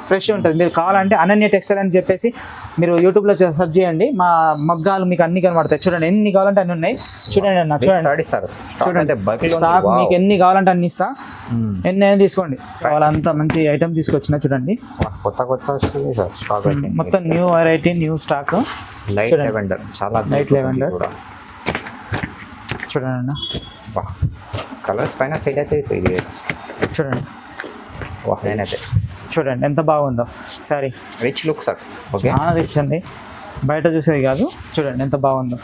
Fresh ఉంటుంది. మీరు కావాలంటే అనన్య టెక్స్టైల్ అని చెప్పేసి మీరు యూట్యూబ్లో సెర్చ్ చేయండి, మా మగ్గాలు మీకు అన్ని కనబడతాయి. చూడండి ఎన్ని కావాలంటే అన్ని ఉన్నాయి. చూడండి అన్న, చూడండి స్టాక్ మీకు ఎన్ని కావాలంటే అన్ని ఇస్తా, ఎన్ని అయినా తీసుకోండి. వాళ్ళంతా మంచి ఐటమ్ తీసుకొచ్చిన చూడండి, కొత్త స్టాక్ మొత్తం new variety, new stock. Light lavender, చాలా లైట్ లెవెండర్ చూడండి అన్న, కలర్స్ పైన సెట్ అయితే చూడండి. నేనైతే చూడండి ఎంత బాగుందో sorry, rich look sir. Okay, చాలా రిచ్ అండి, బయట చూసేది కాదు. చూడండి ఎంత బాగుందో.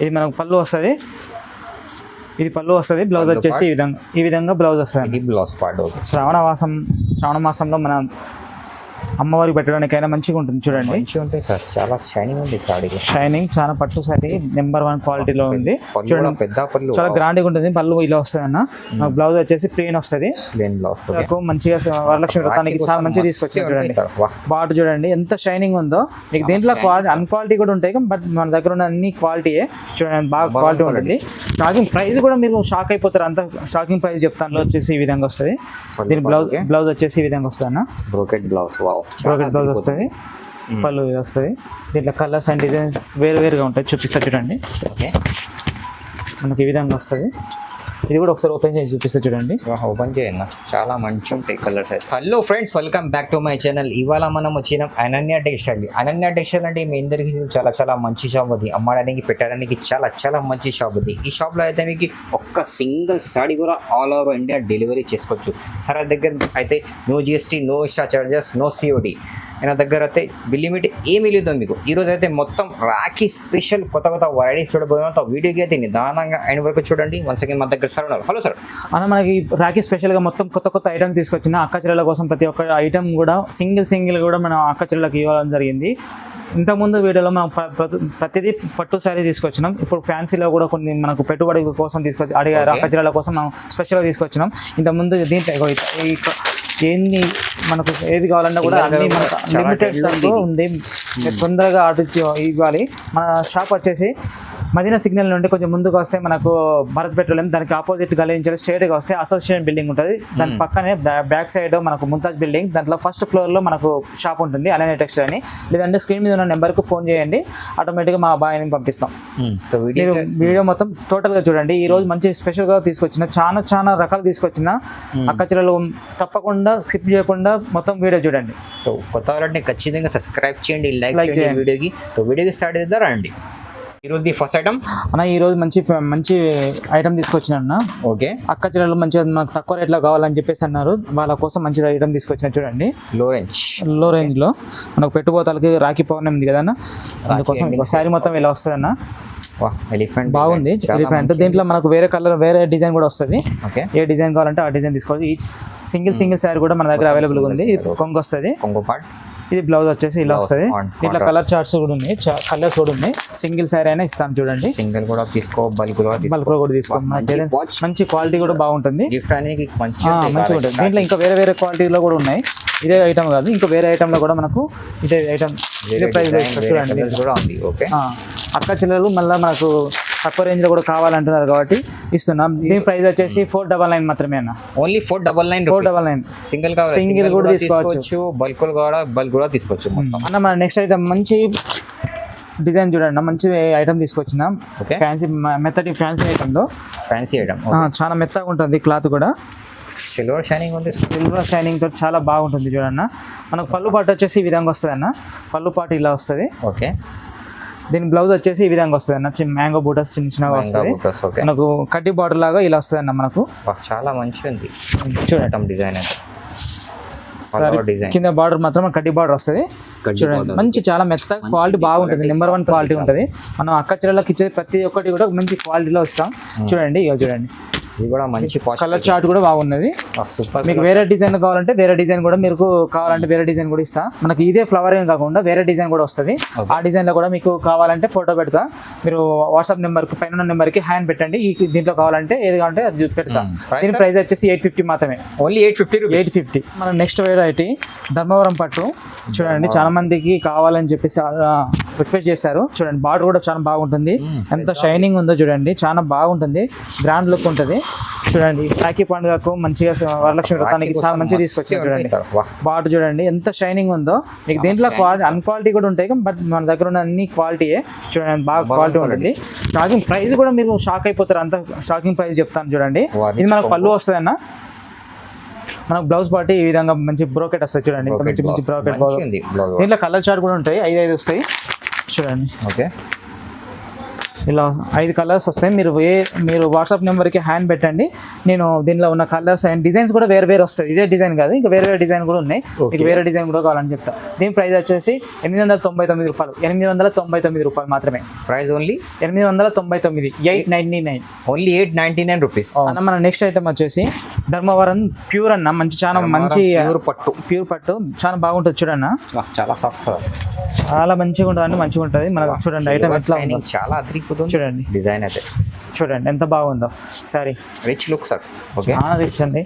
ఇది మనకు పళ్ళు వస్తుంది, ఇది పళ్ళు వస్తుంది. బ్లౌజ్ వచ్చేసి ఈ విధంగా బ్లౌజ్ వస్తుంది. బ్లౌజ్ పార్ట్ శ్రావణ మాసంలో మన అమ్మవారికి పెట్టడానికైనా మంచిగా ఉంటుంది. చూడండి మంచిగా ఉంటాయి సార్, చాలా షైనింగ్ ఉంది సారీ, షైనింగ్ చాలా పట్టు సారీ నెంబర్ 1 క్వాలిటీలో ఉంది. చూడండి పెద్ద పళ్ళు, చాలా గ్రాండ్గా ఉంటుంది. పళ్ళు ఇలా వస్తుంది అన్న, బ్లౌజ్ వచ్చేసి ప్లెయిన్ వస్తుంది. మంచిగా వరలక్ష్మి వ్రతానికి చాలా మంచిగా తీసుకొచ్చారు. చూడండి బాటు చూడండి ఎంత షైనింగ్ ఉందో. మీకు దీంట్లో అన్క్వాలిటీ కూడా ఉంటాయి, బట్ మన దగ్గర ఉన్న అన్ని క్వాలిటీయే. చూడండి బాగా క్వాలిటీ ఉంటుంది. స్టాకింగ్ ప్రైస్ కూడా మీరు షాక్ అయిపోతారు, అంత స్టాకింగ్ ప్రైస్ చెప్తాను. వచ్చేసి ఈ విధంగా వస్తుంది. దీని బ్లౌజ్ వచ్చేసి ఈ విధంగా వస్తుంది అన్న, బ్రోకెట్ బ్లౌజ్ బ్లౌజ్ వస్తుంది, పళ్ళు వస్తుంది. దీంట్లో కలర్స్ అండ్ డిజైన్స్ వేరుగా ఉంటాయి, చూపిస్తా చూడండి. ఓకే, మనకి ఈ విధంగా వస్తుంది. ఇది కూడా ఒకసారి ఓపెన్ చేసి చూపిస్తా చూడండి. ఓపెన్ చేయన్న, చాలా మంచి ఉంటాయి కలర్స్ అయితే. Hello friends, welcome back to my channel. ఇవాళ మనం వచ్చిన అనన్య టెక్స్టైల్. అనన్య టెక్స్టైల్ అంటే మీ అందరికీ చాలా మంచి షాప్ అది, అమ్మడానికి పెట్టడానికి చాలా మంచి షాప్ అది. ఈ షాప్లో అయితే మీకు ఒక్క సింగిల్ సారీ కూడా ఆల్ ఓవర్ ఇండియా డెలివరీ చేసుకోవచ్చు. సార్ దగ్గర అయితే no GST, no extra charges, no COD. నా దగ్గర అయితే బిల్ లిమిట్ ఏమీ లేదు మీకు. ఈరోజు అయితే మొత్తం రాఖీ స్పెషల్ కొత్త వెరైటీస్ చూడబోతున్నాం. వీడియోకి అయితే నిదానంగా అయిన వరకు చూడండి. వన్ సెకండ్ మన దగ్గర సార్ ఉన్నారు. హలో సార్ అన్న, మనకి రాఖీ స్పెషల్గా మొత్తం కొత్త ఐటమ్ తీసుకొచ్చిన అక్క చెల్లెల కోసం. ప్రతి ఒక్క ఐటమ్ కూడా సింగిల్ కూడా మనం అక్క చెల్లెలకు ఇవ్వడం జరిగింది. ఇంతకుముందు వీడియోలో మనం ప్రతిదీ పట్టు శారీ తీసుకొచ్చినాం. ఇప్పుడు ఫ్యాన్సీలో కూడా కొన్ని మనకు పెట్టుబడి కోసం అడిగారు అక్క చెల్లెల కోసం మనం స్పెషల్గా తీసుకొచ్చినాం. ఇంతకుముందు దీంట్లో ఏంది మనకు ఏది కావాలన్నా కూడా అన్ని మనకు లిమిటెడ్ స్టాక్ ఉంది. తొందరగా ఆర్డర్ ఇవ్వాలి. మన షాప్ వచ్చేసి మదీనా సిగ్నల్ నుండి కొంచెం ముందుకు వస్తే మనకు భారత్ పెట్రోలియం, దానికి ఆపోజిట్ గలించాలి, స్ట్రైట్గా వస్తే అసోసియేషన్ బిల్డింగ్ ఉంటుంది. దాని పక్కనే బ్యాక్ సైడ్ మనకు ముంతాజ్ బిల్డింగ్, దాంట్లో ఫస్ట్ ఫ్లోర్లో మనకు షాప్ ఉంటుంది అనన్య టెక్స్టైల్ అని. లేదంటే స్క్రీన్ మీద ఉన్న నెంబర్కి ఫోన్ చేయండి, ఆటోమేటిక్గా మా బాయ్ని పంపిస్తాం. మీరు వీడియో మొత్తం టోటల్గా చూడండి. ఈ రోజు మంచి స్పెషల్గా తీసుకొచ్చిన చాలా రకాలు తీసుకొచ్చిన అక్క చెల్లెలు, తప్పకుండా స్కిప్ చేయకుండా మొత్తం వీడియో చూడండి. కొత్త వాళ్ళని ఖచ్చితంగా సబ్స్క్రైబ్ చేయండి, లైక్ చేయండి వీడియోకి స్టార్ట్ చేద్దాం రండి. ఈరోజు ఫస్ట్ ఐటమ్ అన్న, ఈరోజు మంచి ఐటమ్ తీసుకొచ్చిన అన్న. ఓకే, అక్క చెల్లెలు మంచిగా మనకు తక్కువ రేట్లో కావాలని చెప్పేసి అన్నారు. వాళ్ళ కోసం మంచి ఐటమ్ తీసుకొచ్చిన చూడండి. లో రేంజ్ లో మనకు పెట్టుబోతాలకి రాఖీ పౌర్ణమి ఉంది కదన్న, అందుకోసం శారీ మొత్తం ఇలా వస్తుంది అన్న. ఎలిఫెంట్ బాగుంది, ఎలిఫెంట్. దీంట్లో మనకు వేరే డిజైన్ కూడా వస్తుంది. ఏ డిజైన్ కావాలంటే ఆ డిజైన్ తీసుకోవచ్చు. ఈ సింగిల్ శారీ కూడా మన దగ్గర అవైలబుల్గా ఉంది. ఇది కొంగు వస్తుంది, ఇది బ్లౌజ్ వచ్చేసి ఇలా వస్తుంది. ఇట్లా కలర్ చార్ట్స్ కూడా ఉన్నాయి, కలర్స్ కూడా ఉన్నాయి. సింగిల్ శారీ అయినా ఇస్తాను చూడండి. సింగిల్ కూడా తీసుకో, బల్క్ కూడా తీసుకో. మంచి క్వాలిటీ కూడా బాగుంటుంది, మంచిగా ఉంటుంది. దీంట్లో ఇంకా వేరే క్వాలిటీలో కూడా ఉన్నాయి. ఇదే ఐటమ్ కాదు, ఇంకా వేరే ఐటమ్లో కూడా మనకు ఇదే ఐటమ్ ఇదే ప్రైస్ చూడండి. అక్క చెల్లెలు మళ్ళీ మనకు తక్కువ రేంజ్ లో కూడా కావాలంటున్నారు కాబట్టి ఇస్తున్నాం. దీని ప్రైస్ వచ్చేసి 499 మాత్రమే అన్న. ఓన్లీ 499. సింగిల్ కూడా తీసుకోవచ్చు, బల్క్ కూడా తీసుకోవచ్చు అన్న. మన నెక్స్ట్ ఐటమ్ మంచి డిజైన్ చూడండి, మంచి ఐటమ్ తీసుకొచ్చినాం. ఫ్యాన్సీ మెత్తటి ఫ్యాన్సీ ఐటమ్, చాలా మెత్తగా ఉంటుంది. క్లాత్ కూడా సిల్వర్ షైనింగ్ తో చాలా బాగుంటుంది చూడన్న. మనకు పళ్ళు పాటు వచ్చేసి ఈ విధంగా వస్తుంది అన్న. పళ్ళు పాటు ఇలా వస్తుంది. ఓకే, దీని బ్లౌజ్ వచ్చేసి ఈ విధంగా వస్తుంది అన్న. మ్యాంగో బూటస్ చిన్నగా వస్తుంది. మనకు కడ్డీ బార్డర్ లాగా ఇలా వస్తుంది అన్న. మనకు చాలా మంచిగా ఉంది చూడండి డిజైన్ అయితే. కింద బార్డర్ మాత్రం కడ్డీ బార్డర్ వస్తుంది చూడండి. మంచి చాలా మెత్త క్వాలిటీ బాగుంటుంది, నెంబర్ 1 క్వాలిటీ ఉంటుంది. మనం అక్క చెల్లెలకు ఇచ్చే ప్రతి ఒక్కటి కూడా మంచి క్వాలిటీలో వస్తాం చూడండి. ఇక చూడండి, ఇది కూడా మంచి కలర్ చార్ట్ కూడా బాగున్నది. మీకు వేరే డిజైన్ కావాలంటే వేరే డిజైన్ కూడా వేరే డిజైన్ కూడా ఇస్తా. మనకి ఇదే ఫ్లవర్ ఏం కాకుండా వేరే డిజైన్ కూడా వస్తుంది. ఆ డిజైన్ లో కూడా మీకు కావాలంటే ఫోటో పెడతా. మీరు వాట్సాప్ నెంబర్ కి పైన నెంబర్ కి హ్యాండ్ పెట్టండి. దీంట్లో కావాలంటే ఏది కావాలంటే అది పెడతా. దీని ప్రైస్ వచ్చేసి 850 మాత్రమే, ఓన్లీ 850. మన నెక్స్ట్ వెరైటీ ధర్మవరం పట్టు చూడండి. చాలా మందికి కావాలని చెప్పేసి రిక్వెస్ట్ చేశారు. చూడండి బార్డర్ కూడా చాలా బాగుంటుంది, ఎంత షైనింగ్ ఉందో చూడండి, చాలా బాగుంటుంది, గ్రాండ్ లుక్ ఉంటుంది. చూడండి రాఖీ పండుగకు మంచిగా వరలక్ష్మి వ్రతానికి చాలా మంచిగా తీసుకొచ్చారు. చూడండి బార్డర్ చూడండి ఎంత షైనింగ్ ఉందో. మీకు దీంట్లో అన్క్వాలిటీ కూడా ఉంటాయి, బట్ మన దగ్గర ఉన్న అన్ని క్వాలిటీయే. చూడండి బాగా క్వాలిటీ ఉంటుంది. స్టాకింగ్ ప్రైస్ కూడా మీరు షాక్ అయిపోతారు, అంత స్టాకింగ్ ప్రైస్ చెప్తాను చూడండి. ఇది మనకు పళ్ళు వస్తుంది అన్న, మనకు బ్లౌజ్ పార్టీ ఈ విధంగా మంచి బ్రోకెట్ వస్తుంది. చూడండి ఇంత మంచి మంచి బ్రోకెట్ బ్లౌజ్. దీంట్లో కలర్ చార్ట్ కూడా ఉంటాయి, 5 వస్తాయి. చూడండి ఓకే, ఇలా 5 కలర్స్ వస్తాయి. మీరు వాట్సాప్ నెంబర్కి హ్యాండ్ పెట్టండి, నేను దీనిలో ఉన్న కలర్స్ అండ్ డిజైన్స్ కూడా వేరే వేరే వస్తాయి. ఇదే డిజైన్ కాదు, ఇంకా వేరే వేరే డిజైన్ కూడా ఉన్నాయి. మీకు వేరే డిజైన్ కూడా కావాలని చెప్తా. దీని ప్రైస్ వచ్చేసి 899 రూపాయలు, 899 రూపాయలు మాత్రమే. Price only 899, 899, only 899 rupees. అన్న మన నెక్స్ట్ ఐటమ్ వచ్చేసి ధర్మవరం ప్యూర్ అన్న, మంచి చాలా మంచి ప్యూర్ పట్టు చాలా బాగుంటుంది. చూడన్న చాలా సాఫ్ట్, చాలా మంచిగా ఉంటుంది, మంచిగా ఉంటుంది. మనకు చూడండి ఐటమ్ ఎట్లా ఉందో, చాలా అద్భుతం చూడండి డిజైన్ అయితే. చూడండి ఎంత బాగుందో sorry, rich look sir. Okay, చాలా రిచ్ అండి,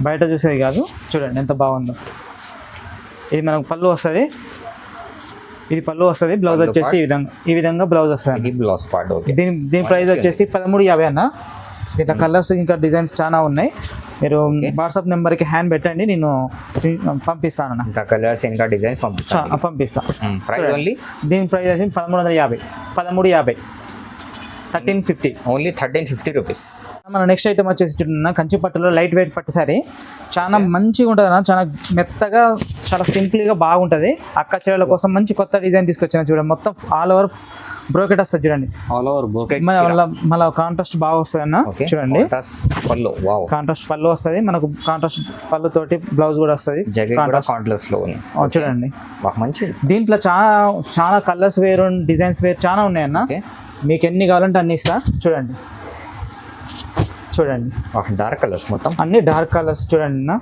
బయట చూసేది కాదు. చూడండి ఎంత బాగుందో. ఇది మనకు పళ్ళు వస్తుంది, ఇది పళ్ళు వస్తుంది. బ్లౌజ్ వచ్చేసి ఈ విధంగా బ్లౌజ్ వస్తుంది. Blouse part. ఓకే, దీని ప్రైస్ వచ్చేసి 1350 అన్న. దీంట్లో కలర్స్ ఇంకా డిజైన్స్ చాలా ఉన్నాయి. మీరు వాట్సాప్ నెంబర్కి హ్యాండ్ పెట్టండి, నేను పంపిస్తాను. ఇంకా కలర్స్ ఇంకా డిజైన్స్ పంపిస్తాను. ఓన్లీ దీని ప్రైస్ వచ్చి 1350, 1350, ఓన్లీ 1350 రూపీస్. మన నెక్స్ట్ ఐటమ్ వచ్చేసి కంచి పట్టులో లైట్ వెయిట్ పట్టు సారీ, చాలా మంచిగా ఉంటుంది అన్న, చాలా మెత్తగా, చాలా సింపుల్గా బాగుంటుంది. అక్క చీరల కోసం మంచి కొత్త డిజైన్ తీసుకొచ్చిన. చూడండి మొత్తం ఆల్ ఓవర్ బ్రోకెట్ వస్తుంది. చూడండి ఆల్ ఓవర్ బ్రోకెట్, మళ్ళీ కాంట్రాస్ట్ బాగా వస్తుంది అన్న. చూడండి కాంట్రాస్ట్ పళ్ళు వస్తుంది మనకు, కాంట్రాస్ట్ పళ్ళు తోటి బ్లౌజ్ కూడా వస్తుంది. చూడండి మంచి దీంట్లో చాలా కలర్స్ వేరు, డిజైన్స్ వేరు చాలా ఉన్నాయి అన్న. మీకు ఎన్ని కావాలంటే అన్ని ఇస్తా. చూడండి డార్క్ కలర్స్, మొత్తం అన్ని డార్క్ కలర్స్. చూడండి అన్న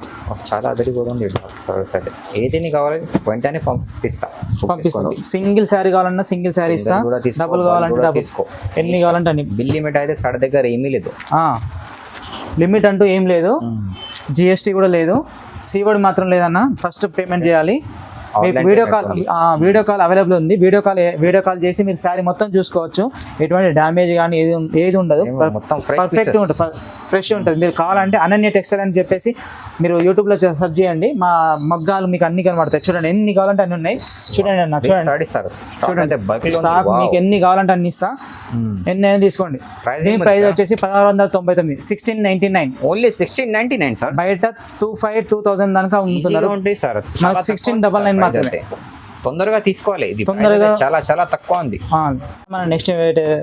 చాలా అదిరిపోతుంది ఉంది డార్క్ కలర్స్ అయితే. ఏదైనా కావాలి వెంటనే పంపిస్తాను. సింగిల్ శారీ కావాలన్నా సింగిల్ శారీ ఇస్తా, డబుల్ కావాలంటే డబుల్, ఎన్ని కావాలంటే అన్ని. బిల్ లిమిట్ అయితే సార్ దగ్గర ఏమీ లేదు, లిమిట్ అంటూ ఏం లేదు, జిఎస్టీ కూడా లేదు, సీవర్డ్ మాత్రం లేదన్న. ఫస్ట్ పేమెంట్ చేయాలి. మీకు వీడియో కాల్ అవైలబుల్ ఉంది. వీడియో కాల్ చేసి మీరు శారీ మొత్తం చూసుకోవచ్చు. ఎటువంటి డ్యామేజ్ కానీ ఏది ఉండదు, పర్ఫెక్ట్ ఉంటుంది, ఫ్రెష్ ఉంటుంది. మీరు కావాలంటే అనన్య టెక్స్టైల్ అని చెప్పేసి మీరు యూట్యూబ్లో సెర్చ్ చేయండి, మా మగ్గాలు మీకు అన్ని కనబడతాయి. చూడండి ఎన్ని కావాలంటే అన్ని ఉన్నాయి. చూడండి అన్న, చూడండి స్టాక్ మీకు ఎన్ని కావాలంటే అన్ని ఇస్తా, ఎన్ని అయినా తీసుకోండి. దీని ప్రైస్ వచ్చేసి 1699, 1699, ఓన్లీ 1699 సార్. బయట 2500-2000 దాకా ఉంటున్నారు, మనకు 1699 మాత్రమే. తొందరగా తీసుకోవాలి, ఇది తొందరగా చాలా చాలా తక్కువ ఉంది. మన నెక్స్ట్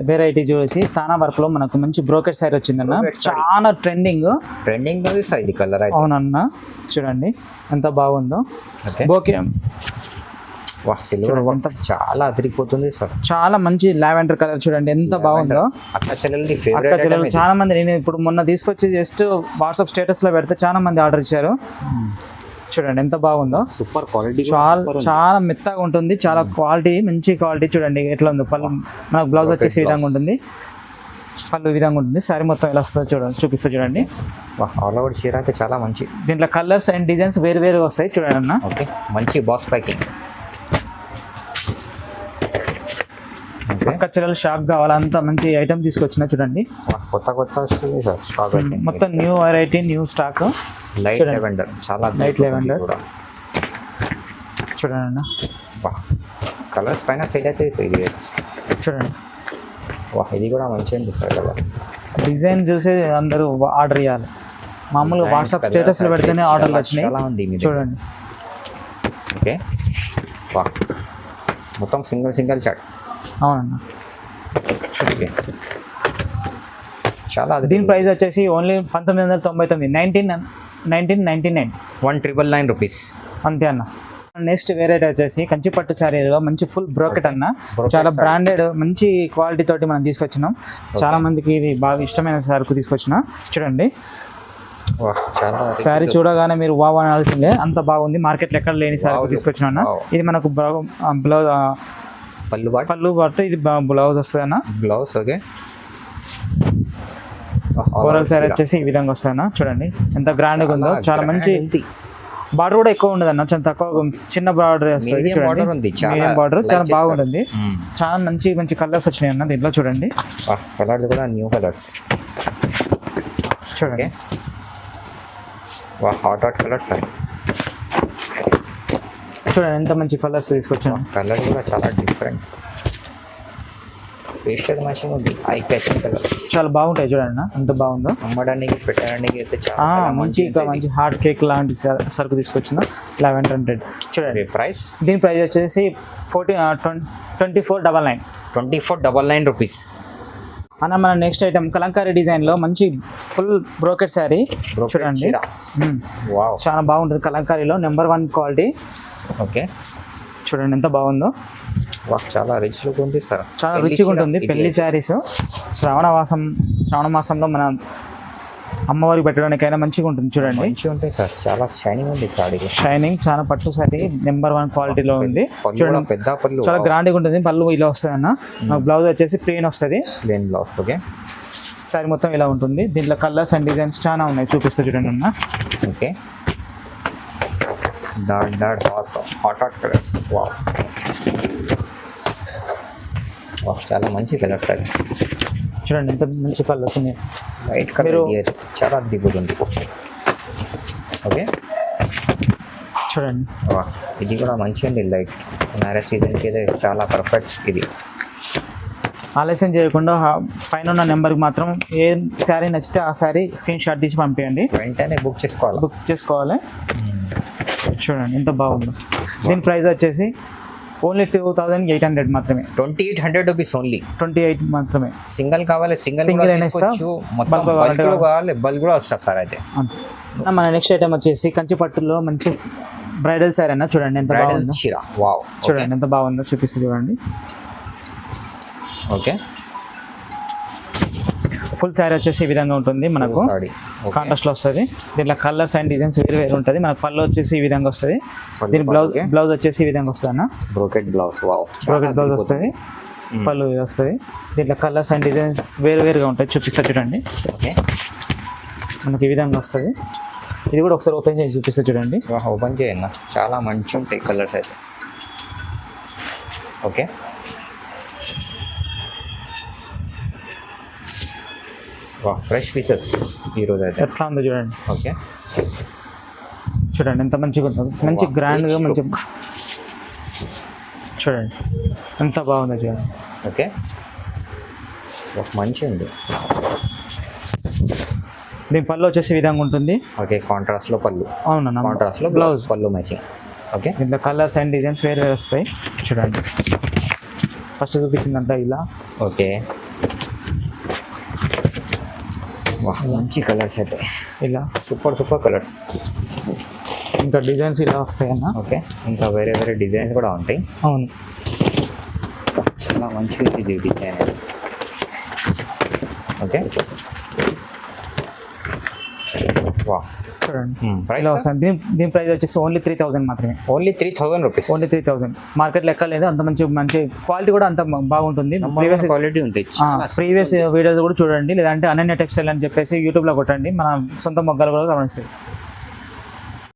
వెరైటీ చూసి తానా వర్క్ లో మనకు మంచి బ్రోకెట్ సారీ వచ్చిందన్న, చాలా ట్రెండింగ్ ఇది కలర్. అవునన్న చూడండి ఎంత బాగుందో. బోకే చాలా అదిరిపోతుంది సార్, చాలా మంచి లావెండర్ కలర్. చూడండి ఎంత బాగుందో. అక్క చెల్లెలు చాలా మంది, నేను ఇప్పుడు మొన్న తీసుకొచ్చి జస్ట్ వాట్సాప్ స్టేటస్ లో పెడితే చాలా మంది ఆర్డర్ ఇచ్చారు. చూడండి ఎంత బాగుందో, సూపర్ క్వాలిటీ, చాలా మెత్తగా ఉంటుంది, చాలా క్వాలిటీ, మంచి క్వాలిటీ. చూడండి ఎట్లా ఉందో. పళ్ళు మనకు బ్లౌజ్ వచ్చేసి ఈ విధంగా ఉంటుంది, పళ్ళు ఈ విధంగా ఉంటుంది. సారీ మొత్తం ఎలా వస్తుందో చూడండి, చూపిస్తా చూడండి. ఆల్ ఓవర్ చీర అయితే చాలా మంచి. దీంట్లో కలర్స్ అండ్ డిజైన్స్ వేరు వేరు వస్తాయి. చూడండి అన్న, ఓకే మంచి బాక్స్ ప్యాకింగ్. పక్క చెల్లెలు షాక్ కావాలి, అంత మంచి ఐటమ్ తీసుకొచ్చిన. చూడండి కొత్త స్టాక్, మొత్తం new variety, new stock. Light lavender, చాలా లైట్ లెవెండర్. చూడండి అన్న, కలర్స్ పైన సెట్ అయితే ఇది. చూడండి ఇది కూడా మంచిగా ఉంది సార్ కలర్. డిజైన్ చూసి అందరూ ఆర్డర్ చేయాలి, మామూలుగా వాట్సాప్ స్టేటస్లో పెడితేనే ఆర్డర్లు వచ్చినాయి. చూడండి ఓకే, మొత్తం సింగిల్ చాట్. అవునన్నా, చాలా. దీని ప్రైస్ వచ్చేసి ఓన్లీ 1999, 1999, 1999 రూపీస్ అంతే అన్న. నెక్స్ట్ వెరైటీ వచ్చేసి కంచి పట్టు శారీలో మంచి ఫుల్ బ్రోకెట్ అన్న, చాలా బ్రాండెడ్ మంచి క్వాలిటీ తోటి మనం తీసుకొచ్చినాం. చాలా మందికి ఇది బాగా ఇష్టమైన సరుకు తీసుకొచ్చిన. చూడండి శారీ చూడగానే మీరు వావ్ అనాల్సిందే, అంత బాగుంది. మార్కెట్లో ఎక్కడ లేని సరుకు తీసుకొచ్చిన అన్న. ఇది మనకు బ్లౌజ్, పళ్ళు పట్టు, ఇది బ్లౌజ్ వస్తుంది అన్న. Blouse okay. ఓవరాల్ శారీ వచ్చేసి ఈ విధంగా వస్తుంది అన్న. చూడండి ఎంత గ్రాండ్గా ఉందో, చాలా మంచి బార్డర్ కూడా ఎక్కువ ఉండదు అన్న, చాలా తక్కువ చిన్న బార్డర్ వస్తుంది Medium చూడండి. border ఉంది, చాలా మీడియం బార్డర్ like చాలా చేస్తారు. బాగుంటుంది. చాలా మంచి మంచి కలర్స్ వచ్చినాయి అన్న దీంట్లో చూడండి. కలర్స్ కూడా న్యూ కలర్స్ చూడండి హాట్ కలర్స్ చూడండి ఎంత మంచి కలర్స్ తీసుకొచ్చాను. కలర్ కూడా చాలా డిఫరెంట్ పేస్టల్ మ్యాచింగ్ ఉంది, ఐ క్యాచింగ్ కలర్ చాలా బాగుంటాయి చూడండి అన్న, ఎంత బాగుందో. అమ్మడానికి పెట్టడానికి అయితే ఆ, చాలా మంచి మంచి హార్ట్ కేక్ లాంటి సరుకు తీసుకొచ్చిన 1100 చూడండి. ప్రైస్ దీని ప్రైస్ వచ్చేసి 2499. 2499 రూపీస్. అన్న మన నెక్స్ట్ ఐటమ్ కలంకారీ డిజైన్ లో మంచి ఫుల్ బ్రోకెట్ శారీ చూడండి. వావ్ చాలా బాగుంటుంది కలంకారీలో, నెంబర్ 1 క్వాలిటీ. ఓకే చూడండి ఎంత బాగుందో, చాలా రిచ్ లుక్ ఉంది సార్, చాలా రిచ్గా ఉంటుంది. పెళ్లి శారీస్ శ్రావణ మాసంలో మన అమ్మవారికి పెట్టడానికైనా మంచిగా ఉంటుంది చూడండి. మంచిగా ఉంటాయి సార్, చాలా షైనింగ్ ఉంది సారీ, షైనింగ్ చాలా పట్టు శారీ నెంబర్ 1 క్వాలిటీలో ఉంది చూడండి. పెద్ద పళ్ళు చాలా గ్రాండ్గా ఉంటుంది. పళ్ళు ఇలా వస్తుంది అన్న, బ్లౌజ్ వచ్చేసి ప్లెయిన్ వస్తుంది, ప్లెయిన్ బ్లౌజ్. ఓకే శారీ మొత్తం ఇలా ఉంటుంది. దీంట్లో కలర్స్ అండ్ డిజైన్స్ చాలా ఉన్నాయి, చూపిస్తా చూడండి అన్న. Okay dot hot colours. Wow చాలా మంచి కలర్స్ అది, చూడండి ఎంత మంచి కలర్స్ ఉన్నాయి. వైట్ కలర్ చాలా దిగుతుంది. ఓకే చూడండి ఇది కూడా మంచిగా ఉంది, లైట్ మ్యారేజ్ సీజన్కి అయితే చాలా పర్ఫెక్ట్. ఇది ఆలస్యం చేయకుండా పైన ఉన్న నెంబర్కి మాత్రం ఏ శారీ నచ్చితే ఆ శారీ స్క్రీన్ షాట్ తీసి పంపించండి, వెంటనే బుక్ చేసుకోవాలి. చూడండి ఎంత బాగుందో. దీని ప్రైస్ వచ్చేసి ఓన్లీ 2800 మాత్రమే. 2800 రూపీస్ ఓన్లీ, 28 మాత్రమే. సింగిల్ కావాలి సింగిల్ అయినా ఇస్తా, మొత్తం కావాలి బల్క్ కూడా వస్తుంది సార్. అయితే అంతే. మన నెక్స్ట్ ఐటమ్ వచ్చేసి కంచి పట్టులో మంచి బ్రైడల్ శారీ అన్న, చూడండి ఎంత బాగుందో. వావ్ చూడండి ఎంత బాగుందో, చూపిస్తుంది చూడండి. ఓకే ఫుల్ శారీ వచ్చేసి ఈ విధంగా ఉంటుంది మనకు, కాంట్రాస్ట్ లో వస్తుంది. దీంట్లో కలర్స్ అండ్ డిజైన్స్ వేరు ఉంటుంది. మనకు పళ్ళు వచ్చేసి ఈ విధంగా వస్తుంది. దీని బ్లౌజ్ వచ్చేసి ఈ విధంగా వస్తుంది అన్న, బ్రోకెట్ బ్లౌజ్. బ్రోకెట్ బ్లౌజ్ వస్తుంది, పళ్ళు ఇది వస్తుంది. దీంట్లో కలర్స్ అండ్ డిజైన్స్ వేరుగా ఉంటాయి, చూపిస్తా చూడండి. ఓకే మనకి ఈ విధంగా వస్తుంది. ఇది కూడా ఒకసారి ఓపెన్ చేసి చూపిస్తా చూడండి. ఓపెన్ చేయండి, చాలా మంచిగా ఉంటాయి కలర్స్ అయితే. ఓకే ఫ్రెష్ పీసెస్ ఈరోజు అయితే ఎట్లా ఉందో చూడండి. ఓకే చూడండి ఎంత మంచిగా ఉంటుంది, మంచి గ్రాండ్గా మంచి చూడండి ఎంత బాగుందో చూడండి. ఓకే మంచి ఉంది. దీని పళ్ళు వచ్చేసి ఈ విధంగా ఉంటుంది. ఓకే కాంట్రాస్ట్లో పళ్ళు. అవునన్నా, కాంట్రాస్ట్లో బ్లౌజ్ పళ్ళు మ్యాచింగ్. ఓకే దీంట్లో కలర్స్ అండ్ డిజైన్స్ వేరు వస్తాయి చూడండి. ఫస్ట్ చూపించిందంట ఇలా. ఓకే మంచి కలర్స్ అయితే, ఇలా సూపర్ కలర్స్. ఇంకా డిజైన్స్ ఇలా వస్తాయి అన్న. ఓకే ఇంకా వేరే డిజైన్స్ కూడా ఉంటాయి. అవును చాలా మంచిగా ఇది డిజైన్. ఓకే చూడండి ఇలా వస్తుంది. దీని ప్రైస్ వచ్చేసి ఓన్లీ 3000 మాత్రమే. Only 3000 rupees. ఓన్లీ 3000. మార్కెట్ లెక్క లేదు, అంత మంచి క్వాలిటీ కూడా అంత బాగుంటుంది. క్వాలిటీ ఉంది. ప్రీవియస్ వీడియోస్ కూడా చూడండి, లేదంటే అనన్య టెక్స్టైల్ అని చెప్పేసి యూట్యూబ్లో కొట్టండి, మన సొంత మొగ్గలు కూడా గమనిస్తాయి.